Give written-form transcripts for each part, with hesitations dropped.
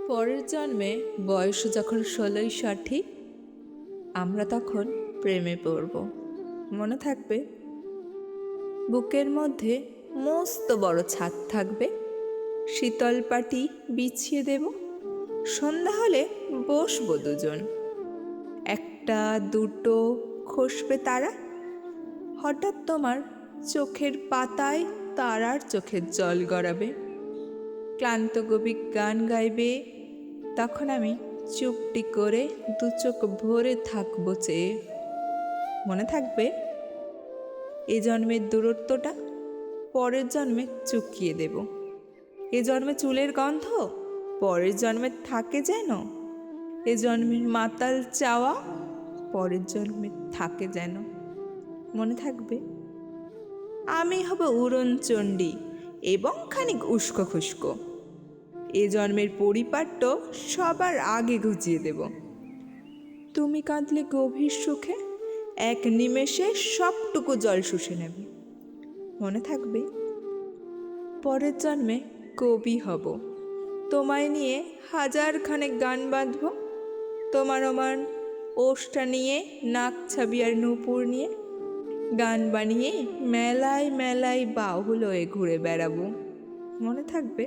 পরের জন্মে বয়স যখন 16ই সঠিক, আমরা তখন প্রেমে পড়ব। মনে থাকবে, বুকের মধ্যে মস্ত বড় ছাদ থাকবে, শীতল পাটি বিছিয়ে দেব, সন্ধ্যা হলে বসবো দুজন, একটা দুটো খসবে তারা, হঠাৎ তোমার চোখের পাতায় তারার চোখের জল গড়াবে, ক্লান্ত গভীর গান গাইবে, তখন আমি চুপটি করে দু চোখ ভরে থাকবো চেয়ে। মনে থাকবে, এ জন্মের দূরত্বটা পরের জন্মে চুকিয়ে দেব। এ জন্মে চুলের গন্ধ পরের জন্মে থাকে যেন, এ জন্মের মাতাল চাওয়া পরের জন্মে থাকে যেন। মনে থাকবে, আমি হব উড়নচণ্ডী এবং খানিক উস্কো খুস্কো। এ জন্মের পরিপাট্য সবার আগে ঘুচিয়ে দেব। তুমি কাঁদলে গভীর সুখে এক নিমেষে সবটুকু জল শুষে নেবে। মনে থাকবে, পরের জন্মে কবি হব, তোমায় নিয়ে হাজারখানেক গান বাঁধব, তোমার আমার ওষ্টা নিয়ে নাক ছাবি আর নূপুর নিয়ে গান বানিয়ে মেলায় মেলায় বাউলয়ে ঘুরে বেড়াবো। মনে থাকবে,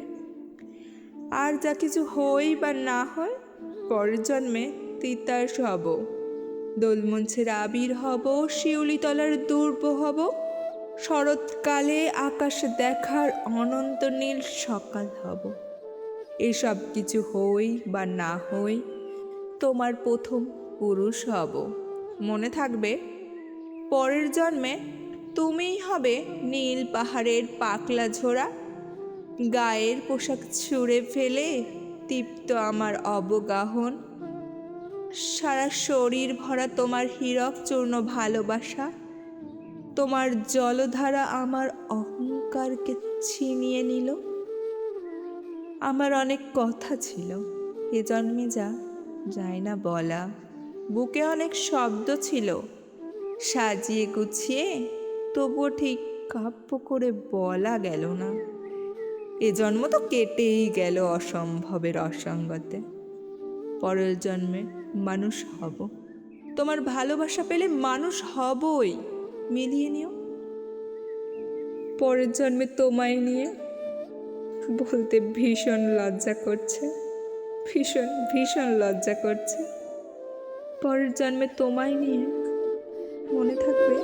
আর যা কিছু হই বা না হয় পরের জন্মে তিতাস হব, দোলমঞ্চের আবির হব, শিউলিতলার দুর্ব হব, শরৎকালে আকাশ দেখার অনন্ত নীল সকাল হব। এসব কিছু হই বা না হই তোমার প্রথম পুরুষ হব। মনে থাকবে, পরের জন্মে তুমিই হবে নীল পাহাড়ের পাকলা ঝোড়া, গায়ের পোশাক ছুঁড়ে ফেলে তৃপ্ত আমার অবগাহন, সারা শরীর ভরা তোমার হীরক চূর্ণ ভালোবাসা, তোমার জলধারা আমার অহংকারকে ছিনিয়ে নিল। আমার অনেক কথা ছিল এ জন্মে যা যায় না বলা, বুকে অনেক শব্দ ছিল সাজিয়ে গুছিয়ে, তবুও ঠিক কাব্য করে বলা গেল না। এ জন্ম তো কেটেই গেল অসম্ভবের অসঙ্গতে। পরের জন্মে মানুষ হব, তোমার ভালোবাসা পেলে মানুষ হবই, মিলিয়ে নিও। পরের জন্মে তোমায় নিয়ে বলতে ভীষণ লজ্জা করছে, ভীষণ ভীষণ লজ্জা করছে। পরের জন্মে তোমায় নিয়ে, মনে থাকবে।